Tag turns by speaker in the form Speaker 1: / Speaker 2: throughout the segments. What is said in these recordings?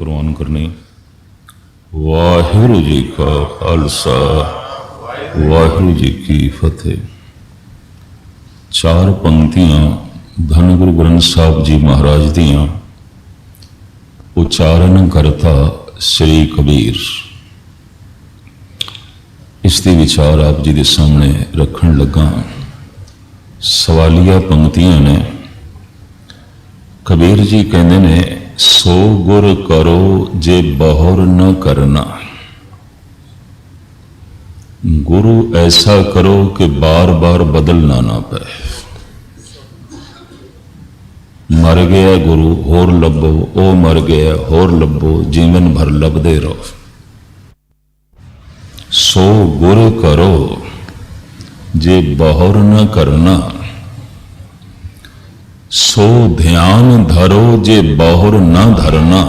Speaker 1: ਪ੍ਰਵਾਨ ਕਰਨੀ। ਵਾਹਿਗੁਰੂ ਜੀ ਕਾ ਖਾਲਸਾ ਵਾਹਿਗੁਰੂ ਜੀ ਕੀ ਫਤਿਹ। ਚਾਰ ਪੰਕਤੀਆਂ ਧੰਨ ਗੁਰੂ ਗ੍ਰੰਥ ਸਾਹਿਬ ਜੀ ਮਹਾਰਾਜ ਦੀਆਂ ਉਚਾਰਨ ਕਰਤਾ ਸ੍ਰੀ ਕਬੀਰ। ਇਸ ਦੇ ਵਿਚਾਰ ਆਪ ਜੀ ਦੇ ਸਾਹਮਣੇ ਰੱਖਣ ਲੱਗਾ। ਸਵਾਲੀਆ ਪੰਕਤੀਆਂ ਨੇ। ਕਬੀਰ ਜੀ ਕਹਿੰਦੇ ਨੇ, ਸੋ ਗੁਰ ਕਰੋ ਜੇ ਬਹੁਰ न करना। गुरु ऐसा करो कि बार बार बदलना ना पए। मर गया गुरु होर लभो, ओ मर गया होर लभो, जीवन भर लभदे रहो। सो गुर करो जे बहुर न करना। सो ध्यान धरो जे बहुर न धरना।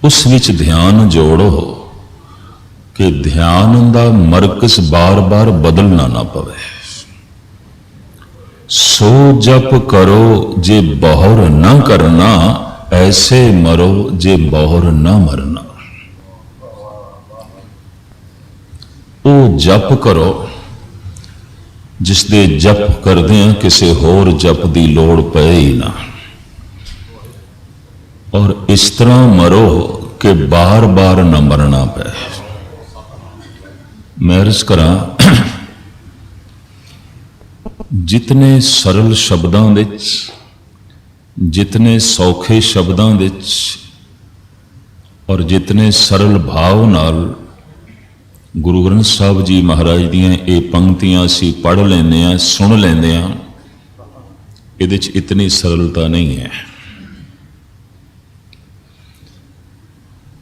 Speaker 1: उस विच ध्यान जोड़ो कि ध्यान दा मरकज बार बार बदलना ना पवे। सो जप करो जे बहुर न करना, ऐसे मरो जे बहुर न मरना। ओ जप करो जिसदे जप करदियां किसी होर जप की लोड़ पए ही ना, और इस तरह मरो कि बार बार न मरना पे। मैं अर्ज करा, जितने सरल शब्दों विच, जितने सौखे शब्दों विच और जितने सरल भाव नाल गुरु ग्रंथ साहब जी महाराज दियां ये पंक्तियां असीं पढ़ लैंदे हां, सुन लैंदे हां, इहदे च इतनी सरलता नहीं है।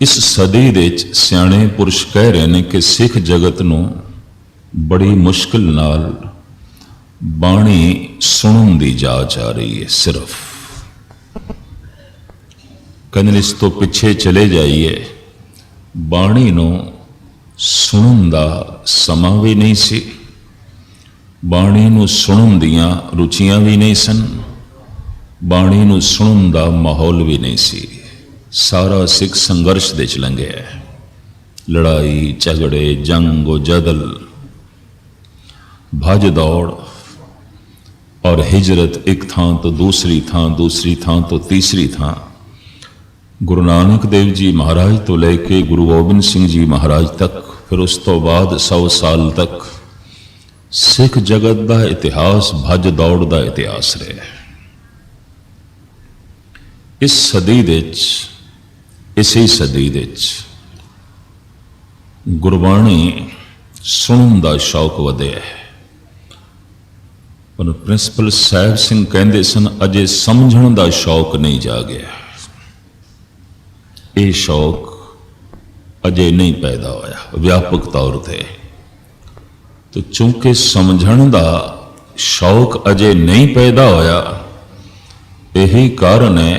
Speaker 1: इस सदी दे च सियाणे पुरुष कह रहे हैं कि सिख जगत नूं बड़ी मुश्किल नाल बाणी सुनन दी जाच आ रही है। सिर्फ कहंदे इस तो पिछे चले जाइए, बाणी नूं सुनन दा समां भी नहीं सी, बाणी नूं सुनन दियां रुचियां भी नहीं सन, बाणी नूं सुनन दा माहौल भी नहीं सी। सारा सिख संघर्ष दे च लंघिया। लड़ाई झगड़े जंग जदल भज दौड़ और हिजरत, एक थां तो दूसरी थां, दूसरी थां तो तीसरी थां। गुरु नानक देव जी महाराज तो लेके गुरु गोबिंद सिंह जी महाराज तक, फिर उस तो बाद 100 साल तक सिख जगत का इतिहास भज दौड़ का इतिहास रहा। इस सदी दे इसी सदी दे गुरबाणी सुनन का शौक वधिया है। पर प्रिंसिपल साहब सिंह कहते सन, अजे समझण का शौक नहीं जागया। ये शौक अजे नहीं पैदा होया व्यापक तौर पर। तो चूंकि समझण का शौक अजे नहीं पैदा होया, यही कारण है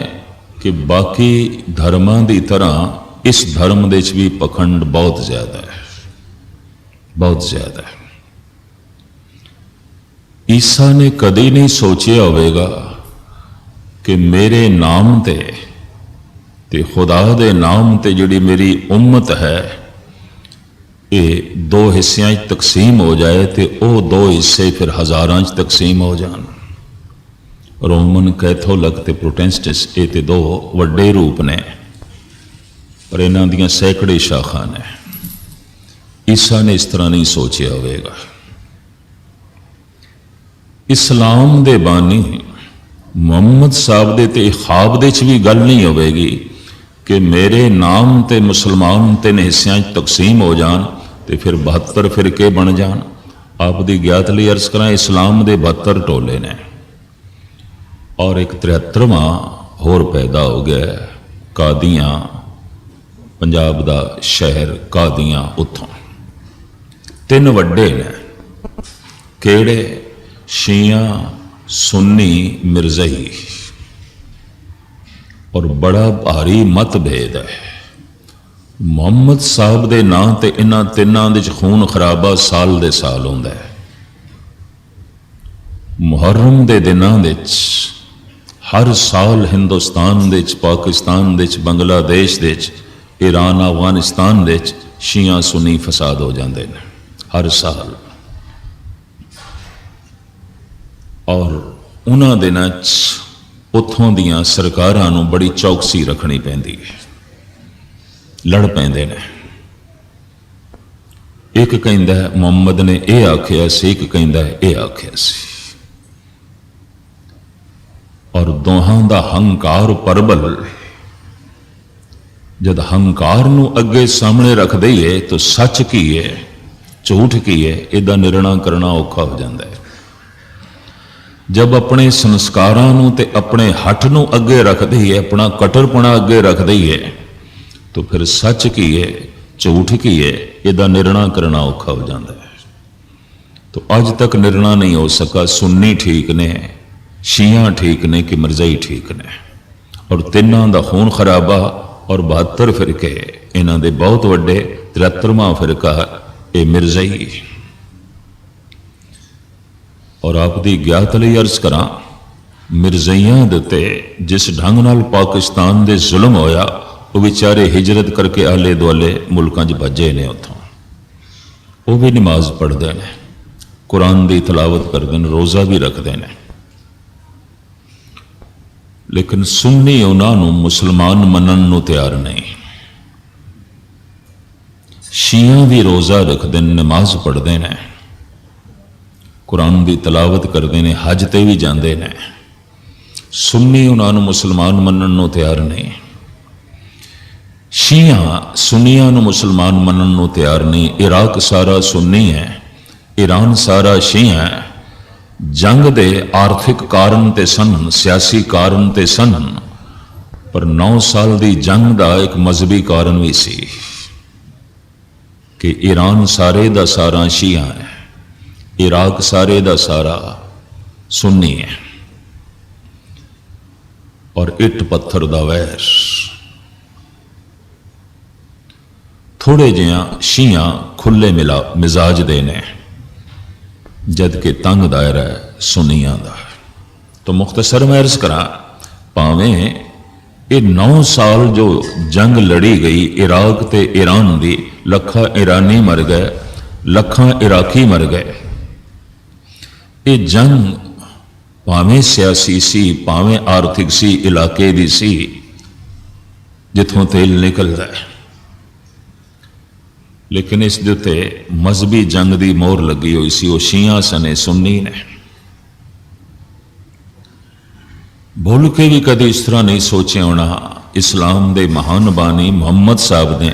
Speaker 1: कि बाकी धर्मां की तरह इस धर्म दे भी पखंड बहुत ज्यादा है, बहुत ज्यादा है। ईसा ने कदी नहीं सोचा होगा कि मेरे नाम ते खुदा दे नाम ते जिहड़ी मेरी उम्मत है, ये 2 हिस्सियां तकसीम हो जाए तो वह 2 हिस्से फिर हज़ारां तकसीम हो जान। रोमन कैथोलिक ते प्रोटेस्टेंट ये तो 2 वड्डे रूप ने, पर इन्हां दियां सैकड़े शाखा ने। ईसा ने इस तरह नहीं सोचा होगा। इस्लाम दे बानी मुहम्मद साहब दे ते ख्वाब दे च भी गल नहीं होगी कि मेरे नाम ते मुसलमान 3 हिस्सों तकसीम हो जान तो फिर 72 फिरके बन जान। आप दी ज्ञात लई अर्ज करा, इस्लाम दे 72 टोले ने और एक 73वां होर पैदा हो गया, कादियां, पंजाब दा शहर कादियां। उतों 3 वड्डे ने, केड़े? शिया, सुन्नी, मिर्ज़ई। और बड़ा भारी मतभेद है। मुहम्मद साहब के नां ते इन्हां तिन्नां दे खून खराबा साल दे साल होंदा है। मुहर्रम दे दिनां विच हर साल हिंदुस्तान दे विच, पाकिस्तान दे विच, बंगलादेश दे विच, ईरान अफगानिस्तान दे विच शिया सुन्नी फसाद हो जाते हैं हर साल। और उन्हां दिनां उत्थों दियां सरकारां नूं बड़ी चौकसी रखनी पैंदी है, लड़ पैंदे ने। एक कहंदा है मुहम्मद ने यह आख्या सी, एक कहंदा है यह आख्या सी, और दोहां दा हंकार परबल जद हंकार नूं अगे सामने रख दईए तो सच की है झूठ की है इहदा निर्णय करना औखा हो जाता है। जब अपने संस्कारां नूं ते अपने हठ नूं अगे रख दईए, अपना कट्टरपना अगे रख दईए, तो फिर सच की है झूठ की है इहदा निर्णय करना औखा हो जाता है। तो अज तक निर्णय नहीं हो सका सुन्नी ठीक ने, शिया ठीक ने कि मिर्ज़ाई ठीक ने, और तिन्हां दा खून खराबा और 72 फिरके इन्हां दे बहुत वड्डे 73वां फिरका ये मिर्ज़ाई। और आप दी ज्ञात लई अर्ज करां, मिर्ज़ाइयां दे उत्ते जिस ढंग नाल पाकिस्तान दे जुल्म होया, वो बेचारे हिजरत करके आले दुआले मुल्कां च भजे ने, उत्थों वो भी नमाज पढ़ते हैं, कुरान की तलावत करते हैं, रोज़ा भी रखते हैं, लेकिन सुन्नी उन्होंने मुसलमान मनन नूं तैयार नहीं। शिया भी रोज़ा रखते हैं, नमाज पढ़ते हैं, कुरान की तलावत करते हैं, हज ते भी जाते हैं। सुन्नी उन्होंने मुसलमान मनन नूं तैयार नहीं। शिया सुन्नियां नूं मुसलमान मनन नूं तैयार नहीं। इराक सारा सुन्नी है, ईरान सारा शिया है। जंग दे आर्थिक कारण ते सन, सियासी कारण ते सन, पर 9 साल की जंग का एक मजहबी कारण भी सी कि ईरान सारे दा सारा शिया है, इराक सारे दा सारा सुन्नी है, और इट पत्थर दा वैर। थोड़े जिहा शिया खुले मिजाज दे ने, जबकि तंग दायरा है सुनिया का। तो मुख्तसर मैं अर्ज करा, भावें ये 9 साल जो जंग लड़ी गई इराक ते ईरान की, लखा ईरानी मर गए, लखा इराकी मर गए। ये जंग भावें सियासी सी, भावें आर्थिक सी, इलाके दी सी जिथों तेल निकलता है, लेकिन इस दे उत्ते मजहबी जंग की मोहर लगी हुई सी। वो शिया सने सुन्नी ने। भुल के भी कभी इस तरह नहीं सोचे होना इस्लाम के महान बानी मुहम्मद साहब ने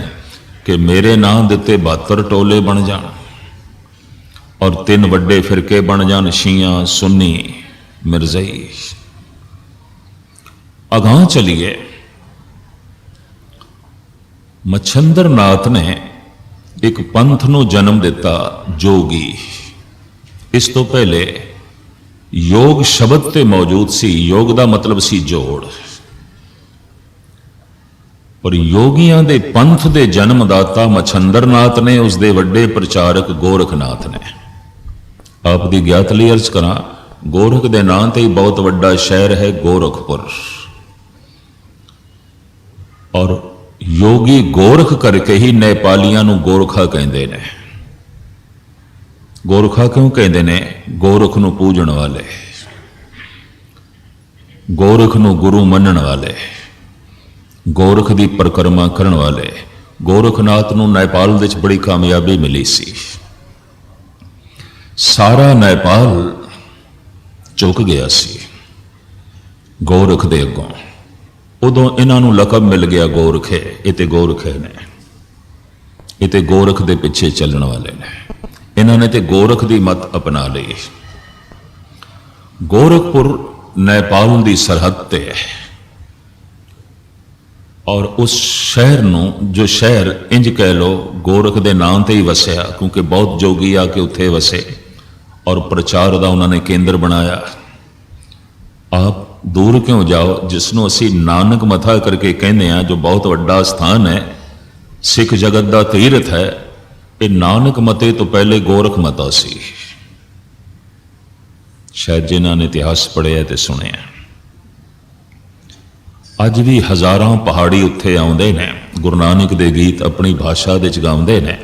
Speaker 1: कि मेरे नाम दिते 72 टोले बन जान और 3 वड्डे फिरके बन जान, शिया सुन्नी मिर्ज़ाई। अगां चलिए, मच्छंदर नाथ ने एक पंथ नूं जन्म दिता, जोगी। इस तो पहले योग शब्द ते मौजूद सी। योग का मतलब सी जोड़, और योगियां दे पंथ दे जन्मदाता मच्छंदर नाथ ने, उसके वड्डे प्रचारक गोरखनाथ ने। आप दी ज्ञात लई अर्ज करा, गोरख दे नाम ते ही बहुत वड्डा शहर है गोरखपुर, और योगी गोरख करके ही नेपालियां नूं गोरखा कहते ने। गोरखा क्यों कहते ने? गोरख नूं पूजण वाले, गोरख नूं गुरु मनण वाले, गोरख की परिक्रमा करन वाले। गोरखनाथ नूं नेपाल विच बड़ी कामयाबी मिली सी। सारा नेपाल झुक गया सी गोरख दे अगों। उदों इन्हां नूं लकब मिल गया गोरखे। ये ते गोरखे ने, ये ते गोरख दे पिछे चलण वाले ने। इन्होंने ते गोरख की मत अपना ली। गोरखपुर नेपाल की सरहद ते है, और उस शहर नूं, जो शहर इंज कह लो गोरख के नाम ते ही वसिया, क्योंकि बहुत जोगी आके उत्थे वसे और प्रचार का उन्होंने केंद्र बनाया। आप दूर क्यों जाओ, जिसनों असी नानक मथा करके कहने हैं, जो बहुत वड्डा स्थान है, सिख जगत का तीर्थ है, ये नानक मते तो पहले गोरख मता सी। शायद जिन्होंने इतिहास पढ़िया तो सुनिया। ਅੱਜ ਵੀ ਹਜ਼ਾਰਾਂ ਪਹਾੜੀ ਉੱਥੇ ਆਉਂਦੇ ਨੇ, ਗੁਰੂ ਨਾਨਕ ਦੇ ਗੀਤ ਆਪਣੀ ਭਾਸ਼ਾ ਦੇ ਵਿੱਚ ਗਾਉਂਦੇ ਨੇ।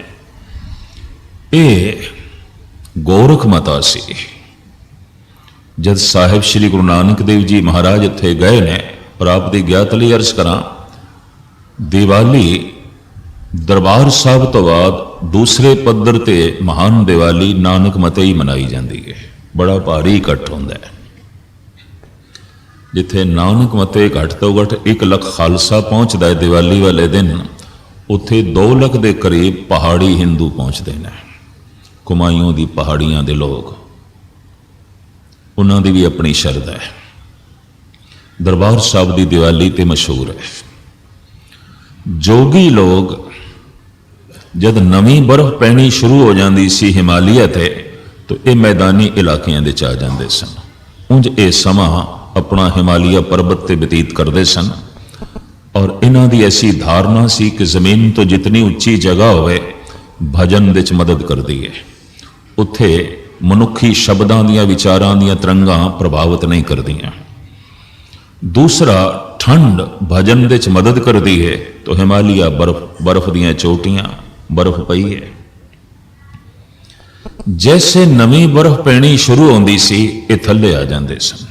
Speaker 1: ਇਹ ਗੋਰਖ ਮਤਾ ਸੀ। ਜਦ ਸਾਹਿਬ ਸ੍ਰੀ ਗੁਰੂ ਨਾਨਕ ਦੇਵ ਜੀ ਮਹਾਰਾਜ ਉੱਥੇ ਗਏ ਨੇ, ਪਰ ਆਪ ਦੀ ਗਿਆਤ ਲਈ ਅਰਜ਼ ਕਰਾਂ, ਦੀਵਾਲੀ ਦਰਬਾਰ ਸਾਹਿਬ ਤੋਂ ਬਾਅਦ ਦੂਸਰੇ ਪੱਧਰ ਤੇ ਮਹਾਨ ਦੀਵਾਲੀ ਨਾਨਕ ਮਤੇ ਹੀ ਮਨਾਈ ਜਾਂਦੀ ਹੈ। ਬੜਾ ਭਾਰੀ ਇਕੱਠ ਹੁੰਦਾ ਹੈ। ਜਿੱਥੇ ਨਾਨਕ ਮਤੇ ਘੱਟ ਤੋਂ ਘੱਟ 1 ਲੱਖ ਖਾਲਸਾ ਪਹੁੰਚਦਾ ਹੈ ਦੀਵਾਲੀ ਵਾਲੇ ਦਿਨ, ਉੱਥੇ 2 ਲੱਖ ਦੇ ਕਰੀਬ ਪਹਾੜੀ ਹਿੰਦੂ ਪਹੁੰਚਦੇ ਨੇ। ਕੁਮਾਈਓਂ ਦੀ ਪਹਾੜੀਆਂ ਦੇ ਲੋਕ, ਉਹਨਾਂ ਦੀ ਵੀ ਆਪਣੀ ਸ਼ਰਧਾ ਹੈ। ਦਰਬਾਰ ਸਾਹਿਬ ਦੀ ਦੀਵਾਲੀ ਤੇ ਮਸ਼ਹੂਰ ਹੈ। ਜੋਗੀ ਲੋਕ ਜਦ ਨਵੀਂ ਬਰਫ਼ ਪੈਣੀ ਸ਼ੁਰੂ ਹੋ ਜਾਂਦੀ ਸੀ ਹਿਮਾਲਿਆ ਤੇ, ਤਾਂ ਇਹ ਮੈਦਾਨੀ ਇਲਾਕਿਆਂ ਦੇ ਚ ਆ ਜਾਂਦੇ ਸਨ। ਉਂਝ ਇਹ ਸਮਾਂ ਆਪਣਾ ਹਿਮਾਲਿਆ ਪਰਬਤ ਤੇ ਬਤੀਤ ਕਰਦੇ ਸਨ, ਔਰ ਇਹਨਾਂ ਦੀ ਐਸੀ ਧਾਰਨਾ ਸੀ ਕਿ ਜ਼ਮੀਨ ਤੋਂ ਜਿਤਨੀ ਉੱਚੀ ਜਗ੍ਹਾ ਹੋਵੇ ਭਜਨ ਵਿੱਚ ਮਦਦ ਕਰਦੀ ਹੈ। ਉੱਥੇ ਮਨੁੱਖੀ ਸ਼ਬਦਾਂ ਦੀਆਂ ਵਿਚਾਰਾਂ ਦੀਆਂ ਤਰੰਗਾਂ ਪ੍ਰਭਾਵਿਤ ਨਹੀਂ ਕਰਦੀਆਂ। ਦੂਸਰਾ, ਠੰਡ ਭਜਨ ਵਿੱਚ ਮਦਦ ਕਰਦੀ ਹੈ, ਤਾਂ ਹਿਮਾਲਿਆ ਬਰਫ਼ ਦੀਆਂ ਚੋਟੀਆਂ, ਬਰਫ਼ ਪਈ ਹੈ। ਜੈਸੇ ਨਵੀਂ ਬਰਫ਼ ਪੈਣੀ ਸ਼ੁਰੂ ਹੁੰਦੀ ਸੀ, ਇਹ ਥੱਲੇ ਆ ਜਾਂਦੇ ਸਨ।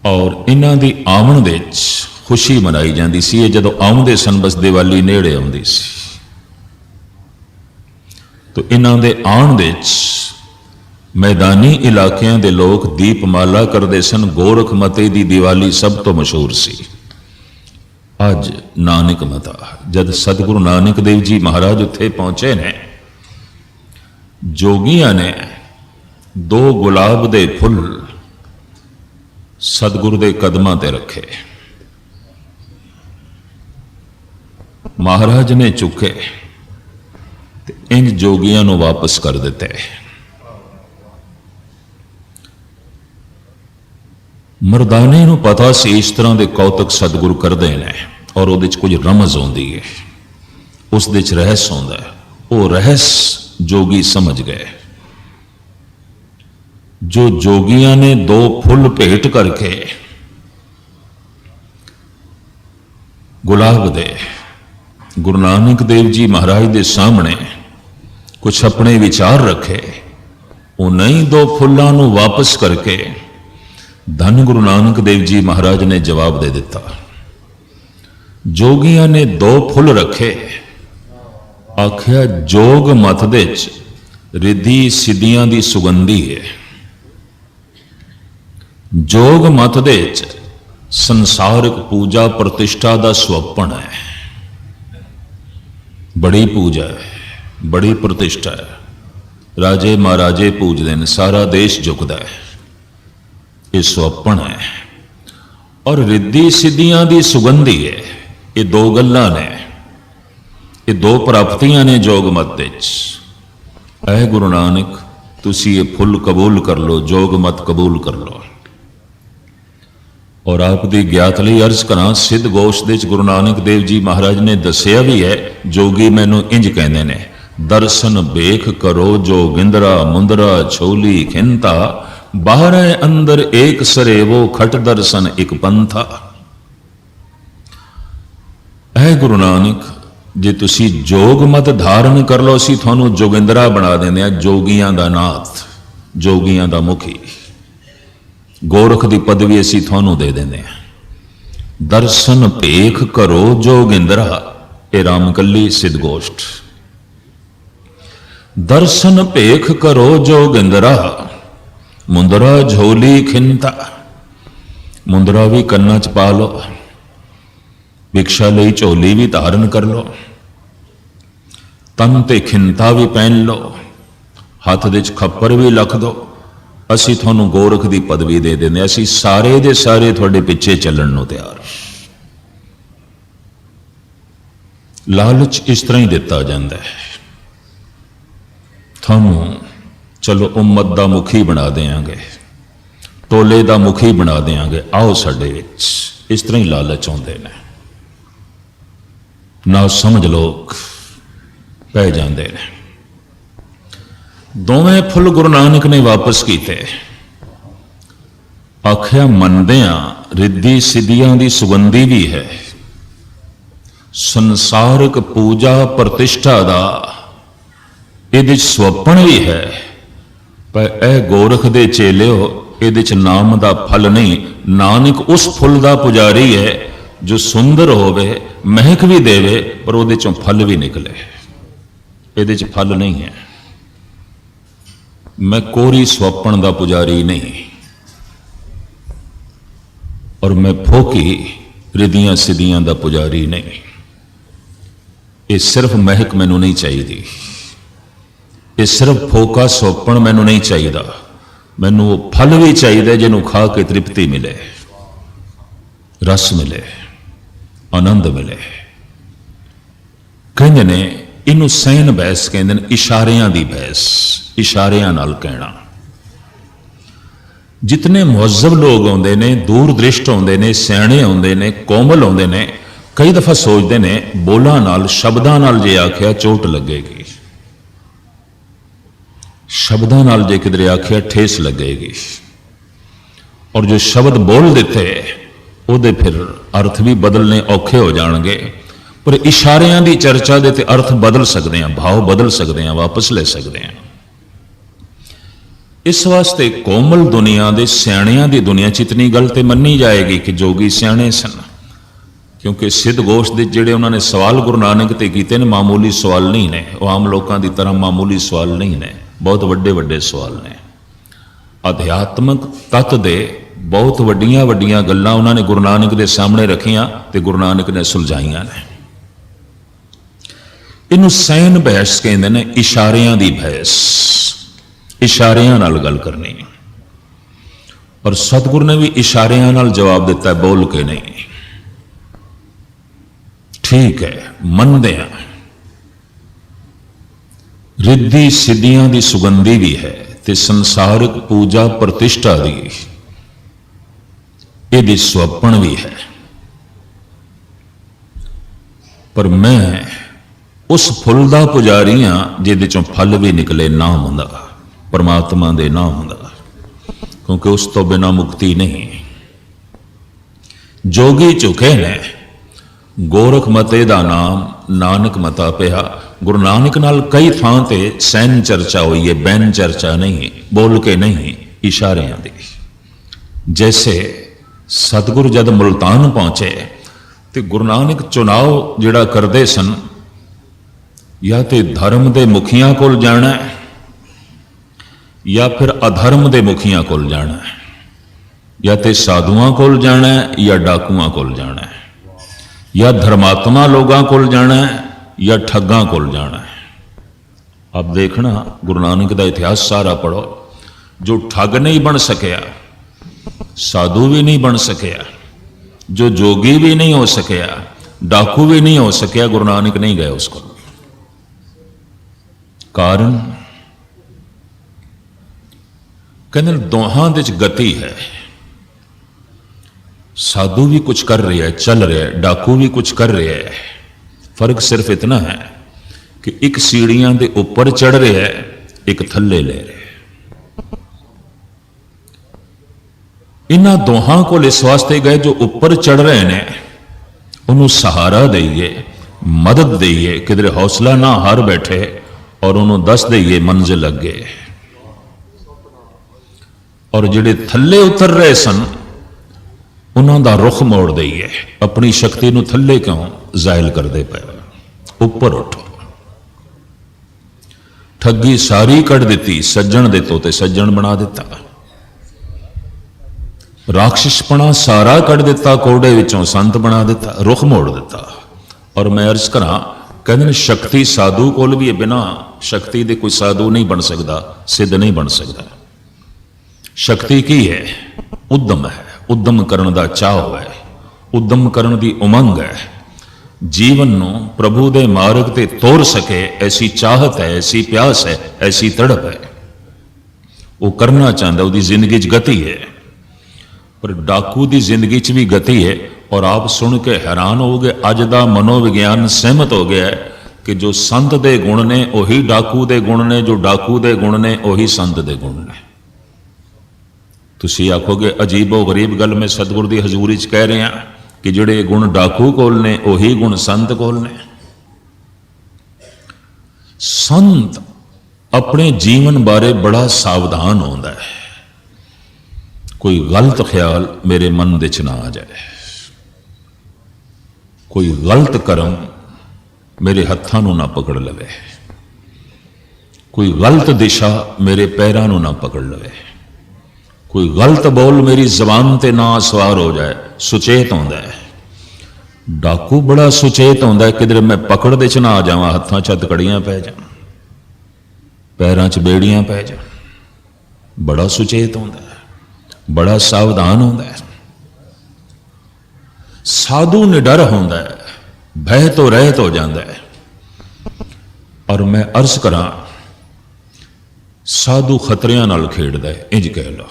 Speaker 1: ਔਰ ਇਹਨਾਂ ਦੀ ਆਮਣ ਦੇ ਵਿੱਚ ਖੁਸ਼ੀ ਮਨਾਈ ਜਾਂਦੀ ਸੀ। ਇਹ ਜਦੋਂ ਆਉਂਦੇ ਸਨ, ਬਸ ਦੀਵਾਲੀ ਨੇੜੇ ਆਉਂਦੀ ਸੀ, ਤਾਂ ਇਹਨਾਂ ਦੇ ਆਉਣ ਦੇ ਵਿੱਚ ਮੈਦਾਨੀ ਇਲਾਕਿਆਂ ਦੇ ਲੋਕ ਦੀਪਮਾਲਾ ਕਰਦੇ ਸਨ। ਗੋਰਖ ਮਤੇ ਦੀ ਦੀਵਾਲੀ ਸਭ ਤੋਂ ਮਸ਼ਹੂਰ ਸੀ। ਅੱਜ ਨਾਨਕ ਮਤਾ, ਜਦ ਸਤਿਗੁਰੂ ਨਾਨਕ ਦੇਵ ਜੀ ਮਹਾਰਾਜ ਉੱਥੇ ਪਹੁੰਚੇ ਨੇ, ਜੋਗੀਆਂ ਨੇ 2 ਗੁਲਾਬ ਦੇ ਫੁੱਲ ਸਤਿਗੁਰੂ ਦੇ ਕਦਮਾਂ ਤੇ ਰੱਖੇ। ਮਹਾਰਾਜ ਨੇ ਚੁੱਕੇ ਤੇ ਇੰਜ ਜੋਗੀਆਂ ਨੂੰ ਵਾਪਸ ਕਰ ਦਿੱਤੇ। ਮਰਦਾਨੇ ਨੂੰ ਪਤਾ ਸੀ ਇਸ ਤਰ੍ਹਾਂ ਦੇ ਕੌਤਕ ਸਤਿਗੁਰੂ ਕਰਦੇ ਨੇ, ਔਰ ਉਹਦੇ 'ਚ ਕੁਝ ਰਮਜ਼ ਆਉਂਦੀ ਹੈ, ਉਸ ਦੇ 'ਚ ਰਹੱਸ ਆਉਂਦਾ ਹੈ। ਉਹ ਰਹੱਸ ਜੋਗੀ ਸਮਝ ਗਏ। ਜੋ ਜੋਗੀਆਂ ਨੇ 2 ਫੁੱਲ ਭੇਟ ਕਰਕੇ ਗੁਲਾਬ ਦੇ ਗੁਰੂ ਨਾਨਕ ਦੇਵ ਜੀ ਮਹਾਰਾਜ ਦੇ ਸਾਹਮਣੇ ਕੁਝ ਆਪਣੇ ਵਿਚਾਰ ਰੱਖੇ, ਉਹ ਨਹੀਂ 2 ਫੁੱਲਾਂ ਨੂੰ ਵਾਪਸ ਕਰਕੇ ਧੰਨ ਗੁਰੂ ਨਾਨਕ ਦੇਵ ਜੀ ਮਹਾਰਾਜ ਨੇ ਜਵਾਬ ਦੇ ਦਿੱਤਾ। ਜੋਗੀਆਂ ਨੇ 2 ਫੁੱਲ ਰੱਖੇ, ਆਖਿਆ ਜੋਗ ਮਤ ਦੇ ਚ ਰਿੱਧੀ ਸਿੱਧੀਆਂ ਦੀ ਸੁਗੰਧੀ ਹੈ। ਜੋਗ ਮਤ ਦੇ ਚ ਸੰਸਾਰਿਕ ਪੂਜਾ ਪ੍ਰਤਿਸ਼ਠਾ ਦਾ ਸੁਹੱਪਣ ਹੈ। ਬੜੀ ਪੂਜਾ ਹੈ, ਬੜੀ ਪ੍ਰਤਿਸ਼ਠਾ ਹੈ। ਰਾਜੇ ਮਹਾਰਾਜੇ ਪੂਜਦੇ ਨੇ, ਸਾਰਾ ਦੇਸ਼ ਝੁਕਦਾ ਹੈ। ਇਹ ਸੁਹੱਪਣ ਹੈ। ਔਰ ਰਿੱਧੀ ਸਿੱਧੀਆਂ ਦੀ ਸੁਗੰਧੀ ਹੈ। ਇਹ 2 ਗੱਲਾਂ ਨੇ, ਇਹ 2 ਪ੍ਰਾਪਤੀਆਂ ਨੇ ਜੋਗ ਮਤ ਵਿੱਚ। ਐ ਗੁਰੂ ਨਾਨਕ, ਤੁਸੀਂ ਇਹ ਫੁੱਲ ਕਬੂਲ ਕਰ ਲਓ, ਜੋਗ ਮਤ ਕਬੂਲ ਕਰ ਲਓ। ਔਰ ਆਪ ਦੀ ਗਿਆਤ ਲਈ ਅਰਜ਼ ਕਰਾਂ, ਸਿੱਧ ਗੋਸ਼ ਦੇ ਵਿੱਚ ਗੁਰੂ ਨਾਨਕ ਦੇਵ ਜੀ ਮਹਾਰਾਜ ਨੇ ਦੱਸਿਆ ਵੀ ਹੈ, ਜੋਗੀ ਮੈਨੂੰ ਇੰਜ ਕਹਿੰਦੇ ਨੇ, ਦਰਸ਼ਨ ਵੇਖ ਕਰੋ ਜੋਗਿੰਦਰਾ ਮੁੰਦਰਾ ਛੋਲੀ ਖਿੰਤਾ, ਬਾਹਰੇ ਅੰਦਰ ਏਕ ਸਰੇਵੋ ਖਟ ਦਰਸ਼ਨ ਇੱਕ ਪੰਥਾ। ਐ ਗੁਰੂ ਨਾਨਕ, ਜੇ ਤੁਸੀਂ ਜੋਗ ਮਤ ਧਾਰਨ ਕਰ ਲਓ, ਅਸੀਂ ਤੁਹਾਨੂੰ ਜੋਗਿੰਦਰਾ ਬਣਾ ਦਿੰਦੇ ਆ, ਜੋਗੀਆਂ ਦਾ ਨਾਥ, ਜੋਗੀਆਂ ਦਾ ਮੁਖੀ। ਗੋਰਖ ਦੀ ਪਦਵੀ ਅਸੀਂ ਤੁਹਾਨੂੰ ਦੇ ਦਿੰਦੇ ਆ। ਦਰਸ਼ਨ ਭੇਖ ਕਰੋ ਜੋਗਿੰਦਰਾ, ਇਹ ਰਾਮਕਲੀ ਸਿੱਧ ਗੋਸ਼ਟ। ਦਰਸ਼ਨ ਭੇਖ ਕਰੋ ਜੋਗਿੰਦਰਾ, ਮੁੰਦਰਾ ਝੋਲੀ ਖਿੰਤਾ। ਮੁੰਦਰਾ ਵੀ ਕੰਨਾਂ 'ਚ ਪਾ ਲਓ, ਭਿਕਸ਼ਾ ਲਈ ਝੋਲੀ ਵੀ ਧਾਰਨ ਕਰ ਲਓ, ਤਨ ਤੇ ਖਿੰਤਾ ਵੀ ਪਹਿਨ ਲਓ, ਹੱਥ ਦੇ 'ਚ ਖੱਪਰ ਵੀ ਰੱਖ ਦਿਓ। ਅਸੀਂ ਤੁਹਾਨੂੰ ਗੋਰਖ ਦੀ ਪਦਵੀ ਦੇ ਦਿੰਦੇ, ਅਸੀਂ ਸਾਰੇ ਦੇ ਸਾਰੇ ਤੁਹਾਡੇ ਪਿੱਛੇ ਚੱਲਣ ਨੂੰ ਤਿਆਰ। ਲਾਲਚ ਇਸ ਤਰ੍ਹਾਂ ਹੀ ਦਿੱਤਾ ਜਾਂਦਾ ਹੈ। ਤੁਹਾਨੂੰ ਚਲੋ ਉਮਤ ਦਾ ਮੁਖੀ ਬਣਾ ਦੇਵਾਂਗੇ, ਟੋਲੇ ਦਾ ਮੁਖੀ ਬਣਾ ਦੇਵਾਂਗੇ, ਆਓ ਸਾਡੇ ਵਿੱਚ। ਇਸ ਤਰ੍ਹਾਂ ਹੀ ਲਾਲਚ ਆਉਂਦੇ ਨੇ। ਨਾ ਸਮਝ ਲੋਕ ਪੈ ਜਾਂਦੇ ਨੇ। ਦੋਵੇਂ ਫੁੱਲ ਗੁਰੂ ਨਾਨਕ ਨੇ ਵਾਪਸ ਕੀਤੇ। ਆਖਿਆ ਮੰਨਦਿਆਂ ਰਿੱਧੀ ਸਿੱਧੀਆਂ ਦੀ ਸੁਗੰਧੀ ਵੀ ਹੈ, ਸੰਸਾਰਿਕ ਪੂਜਾ ਪ੍ਰਤਿਸ਼ਠਾ ਦਾ ਇਹਦੇ 'ਚ ਸੁਹੱਪਣ ਵੀ ਹੈ। ਪਰ ਇਹ ਗੋਰਖ ਦੇ ਚੇਲਿਓ, ਇਹਦੇ 'ਚ ਨਾਮ ਦਾ ਫਲ ਨਹੀਂ। ਨਾਨਕ ਉਸ ਫੁੱਲ ਦਾ ਪੁਜਾਰੀ ਹੈ ਜੋ ਸੁੰਦਰ ਹੋਵੇ, ਮਹਿਕ ਵੀ ਦੇਵੇ, ਪਰ ਉਹਦੇ 'ਚੋਂ ਫਲ ਵੀ ਨਿਕਲੇ। ਇਹਦੇ 'ਚ ਫਲ ਨਹੀਂ ਹੈ। मैं कोरी स्वप्न का पुजारी नहीं, और मैं फोकी रिदियां सिदियां का पुजारी नहीं। ये सिर्फ महक मैनू नहीं चाहिए, ये सिर्फ फोका स्वप्न मैनू नहीं चाहिए। मैनू वो फल भी चाहिए जिन्हों खा के तृप्ति मिले, रस मिले, आनंद मिले। कहते ने इनू सैन बहस कहते हैं, इशारियां दी बहस, इशारियां नाल कहना। जितने मुहज्जब लोग आउंदे ने, दूरदृष्ट आउंदे ने, सियाणे आउंदे ने, कोमल आउंदे ने, कई दफा सोचते ने बोलां नाल, शब्दां नाल जे आखिया चोट लगेगी, शब्दां नाल जे किधरे आखिया ठेस लगेगी। और जो शब्द बोल देते उहदे फिर अर्थ भी बदलने औखे हो जाणगे। पर इशारियां दी चर्चा दे ते अर्थ बदल सकते हैं, भाव बदल सकते हैं, वापस ले सकते हैं। इस वास्ते कोमल दुनिया दे सियाणियां दी दुनिया च इतनी गल ते मन्नी जाएगी कि जोगी सियाणे सन, क्योंकि सिद्ध गोश दे जिहड़े उन्होंने सवाल गुरु नानक ते कीते ने मामूली सवाल नहीं ने, वो आम लोगों की तरह मामूली सवाल नहीं ने, बहुत वड्डे वड्डे सवाल ने। अध्यात्मक तत्त दे बहुत वड्डियां वड्डियां गल्लां उन्होंने गुरु नानक दे सामने रखियां ते गुरु नानक ने सुलझाइयां ने। इनू सैन बहस कहते हैं, इशारियां दी बहस, इशारियां नाल गल करनी। और सतगुरु ने भी इशारियां नाल जवाब दिता है, बोल के नहीं। ठीक है, मनदे हैं रिद्धि सिद्धियां दी सुगंधी भी है ते संसारिक पूजा प्रतिष्ठा दी इहदी सुहप्पण भी है। पर मैं उस फुल का पुजारी हाँ जिहदे चों फल भी निकले, नाम दा, परमात्मा दे नाम दा, क्योंकि उस तो बिना मुक्ति नहीं। जोगी झुके ने, गोरख मते दा नाम नानक मता पिया। गुरु नानक नाल कई थां ते सैन चर्चा हुई है, बैन चर्चा नहीं, बोल के नहीं, इशारियां दी। जैसे सतगुरु जद मुल्तान पहुंचे तो गुरु नानक चुनाव जिहड़ा करते सन, या तो धर्म के मुखिया कोल जाना है, या फिर अधर्म के मुखिया कोल जाना है, या तो साधुआं कोल जाना है, या डाकुआं कोल जाना है, या धर्मात्मा लोगों कोल जाना है, या ठग्गां कोल जाना है। अब देखना गुरु नानक का इतिहास सारा पढ़ो, जो ठग नहीं बन सकिया, साधु भी नहीं बन सकिया, जो जोगी भी नहीं हो सकिया, डाकू भी नहीं हो सकिया, गुरु नानक नहीं गए उसको। कारण कहते दोहां दे च गति है। साधु भी कुछ कर रहे हैं, चल रहे हैं, डाकू भी कुछ कर रहे हैं। फर्क सिर्फ इतना है कि एक सीढ़ियां दे ऊपर चढ़ रहे है, एक थल्ले ले रहे। इन्हां दोहां को इस वास्ते गए जो ऊपर चढ़ रहे हैं उन्होंने सहारा दईए, मदद दईए, किधरे हौसला ना हार बैठे, और उन्होंने दस दईए मंजिल अगे। और जिहड़े थल्ले उतर रहे सन उन्हों का रुख मोड़ दईए, अपनी शक्ति नूं थल्ले क्यों जाहिल करते पे, उपर उठो। ठगी सारी कढ़ दी, सज्जन दे तोते सज्जन बना दिता, राक्षसपना सारा कढ़ दिता, कोड़े विचों संत बना दिता, रुख मोड़ दिता। और मैं अर्ज करा, कहते शक्ति साधु कोल भी है, बिना शक्ति दे कोई साधु नहीं बन सकता, सिद्ध नहीं बन सकता। शक्ति की है? उद्यम है, उद्यम करने का चाह है, उद्यम करने की उमंग है, जीवन नू प्रभु दे मार्ग ते तोड़ सके ऐसी चाहत है, ऐसी प्यास है, ऐसी तड़प है, वो करना चाहता, उसकी जिंदगी च गति है। पर डाकू की जिंदगी च भी गति है। और आप सुन के हैरान हो गए, अज का मनोविज्ञान सहमत हो गया है कि जो संत दे गुण ने वही डाकू दे गुण ने, जो डाकू दे गुण ने वही संत दे गुण ने। तुसी आखोगे अजीबो गरीब गल मैं सतगुर की हजूरी च कह रहा कि जिहड़े गुण डाकू कोल ने उही गुण संत कोल ने। संत अपने जीवन बारे बड़ा सावधान होता है, कोई गलत ख्याल मेरे मन दे च ना आ जाए, कोई गलत कर्म मेरे हत्थां नूं ना पकड़ लवे, कोई गलत दिशा मेरे पैरां नूं ना पकड़ लवे, कोई गलत बोल मेरी जबान ते ना सवार हो जाए। सुचेत होंदा है डाकू, बड़ा सुचेत होंदा है किधर मैं पकड़ दे च ना आ जावां, हत्थां च हथकड़ियां पै जाण, पैरां च बेड़ियां पै जाण। बड़ा सुचेत होंदा है, बड़ा सावधान होंदा है। साधु निडर होंदा है, भय तो रहत हो जाता है। और मैं अर्ज करा साधु खतरियां नाल खेडदा है, इंज कह लो,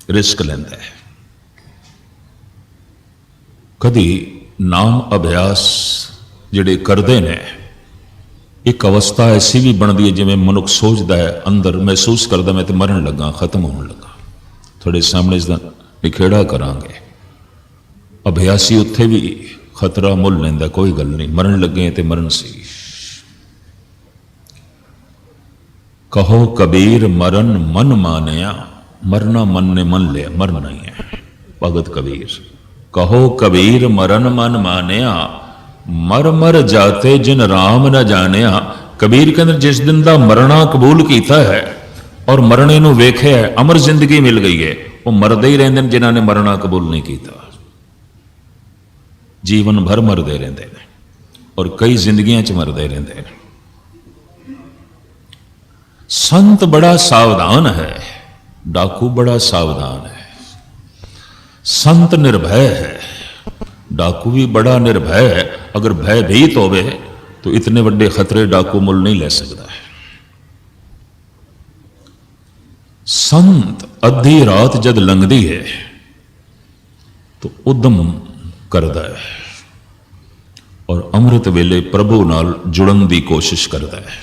Speaker 1: रिस्क लैंदा है। कदी नाम अभ्यास जिहड़े करदे ने, एक अवस्था ऐसी भी बनती है जिवें मनुख सोचता है अंदर महसूस करता मैं तो मरन लगा, खत्म होने लगा। थोड़े सामने इसका निखेड़ा करांगे। अभ्यासी उत्थे भी खतरा मुल लैंदा, कोई गल नहीं, मरन लगे तो मरण सी। कहो कबीर मरण मन मानिया, मरना मन ने मन लिया, मरना ही है। भगत कबीर कहो कबीर मरण मन मानिया, मर मर जाते जिन राम न जानिया। कबीर के अंदर जिस दिन का मरना कबूल किया है और मरने नूं वेख्या है, अमर जिंदगी मिल गई है, वो मरदे ही रहिंदे ने जिन्होंने मरना कबूल नहीं किया। जीवन भर मरते रहते हैं और कई जिंदगियां च मरते रहते हैं। संत बड़ा सावधान है, डाकू बड़ा सावधान है। संत निर्भय है, डाकू भी बड़ा निर्भय है। अगर भयभीत होवे तो इतने बड़े खतरे डाकू मुल नहीं ले सकता है। संत अद्धी रात जद लंघदी है तो उद्यम करता है और अमृत वेले प्रभु नाल जुड़न की कोशिश करता है।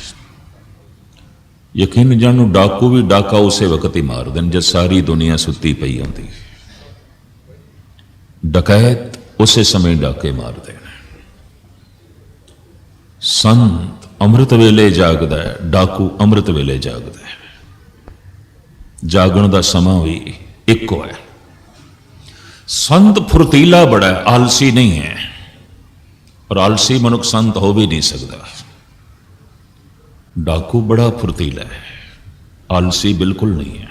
Speaker 1: यकीन जानो डाकू भी डाका उसे वक्त ही मार देन जब सारी दुनिया सुती पई होंदी। डकैत उसे समय डाके मार देने। संत अमृत वेले जागदा है, डाकू अमृत वेले जागदा है। जागण का समा भी इको है। संत फुर्तीला बड़ा है, आलसी नहीं है, और आलसी मनुख संत हो भी नहीं सकता। डाकू बड़ा फुर्तीला है, आलसी बिल्कुल नहीं है।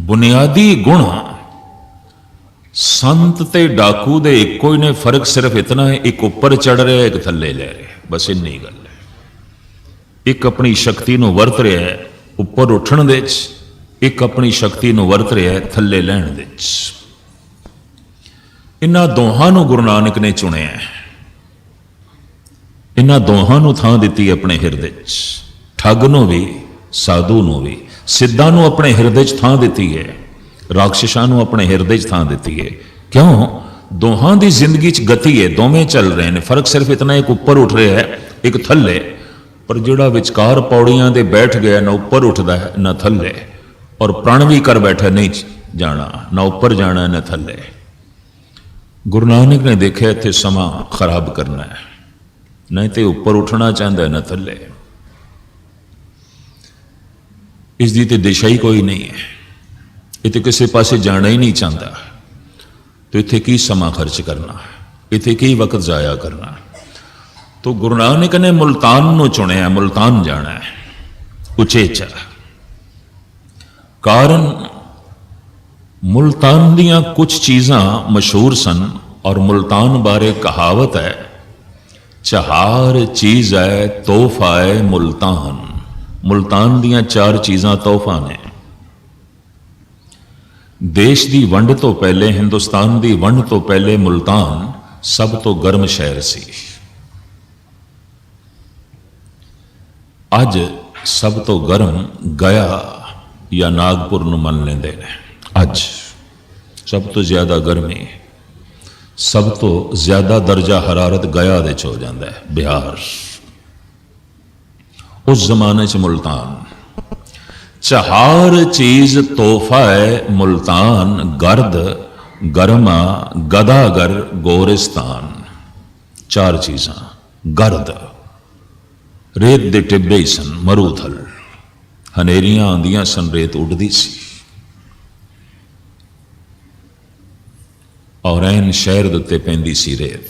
Speaker 1: बुनियादी गुण संत ते डाकू दे इको ही ने, फर्क सिर्फ इतना है एक ऊपर चढ़ रहा है, एक थल्ले ले रहा है, बस इन्नी गल है। एक अपनी शक्ति नूं वरत रहा है ऊपर उठण दे च, एक अपनी शक्ति नूं वरत रहा है थल्ले लैण दे च। इन्हां दोहां नूं गुरु नानक ने चुनिया है, इन्हां दोहां नूं थां दित्ती अपने हिरदे च। ठग नूं भी, साधु नूं भी, सिद्धां नूं अपने हिरदे च थां दित्ती है, राक्षसां नूं अपने हिरदे च थां दित्ती है। क्यों? दोहां दी जिंदगी च गति है, दोवें चल रहे हैं। फर्क सिर्फ इतना एक ऊपर उठ रहा है, एक थल्ले। पर जिहड़ा विचकार पौड़ियां दे बैठ गया, ना ऊपर उठदा है ना थल्ले, और प्रण भी कर बैठा नहीं जाना, ना ऊपर जाना ना थल्ले। गुरु नानक ने देखा इत्थे समा खराब करना है, नहीं तो ऊपर उठना चाहता है ना थल्ले। इसकी तो दिशा ही कोई नहीं है, ये तो किसी पासे जाना ही नहीं चाहता। तो इत्थे की समा खर्च करना, इत्थे की वक्त जाया करना। तो गुरु नानक ने मुल्तान नूं चुनिया, मुल्तान जाना है उचेचा। कारण मुल्तान दियां कुछ चीज़ां मशहूर सन, और मुल्तान बारे कहावत है, चार चीज है तोहफा है मुल्तान। मुल्तान दियां चार चीज़ां तोहफा ने। देश की वंड तो पहले, हिंदुस्तान की वंड तो पहले मुल्तान सब तो गर्म शहर सी। अज सब तो गर्म गया या नागपुर नूं मन लेंदे ने। अज सब तो ज्यादा गर्मी, सब तो ज्यादा दर्जा हरारत गया दे च हो जाता है, बिहार। उस जमाने च मुल्तान चहार चीज तोहफा है मुल्तान, गर्द गरमा गदागर गोरिस्तान। चार चीज़ां, गर्द रेत दे टिब्बे ही सन, मरूथल, हनेरियां आंदियां सन, रेत उड़दी सी, और ऐन शहर दे उत्ते पैंदी सी रेत।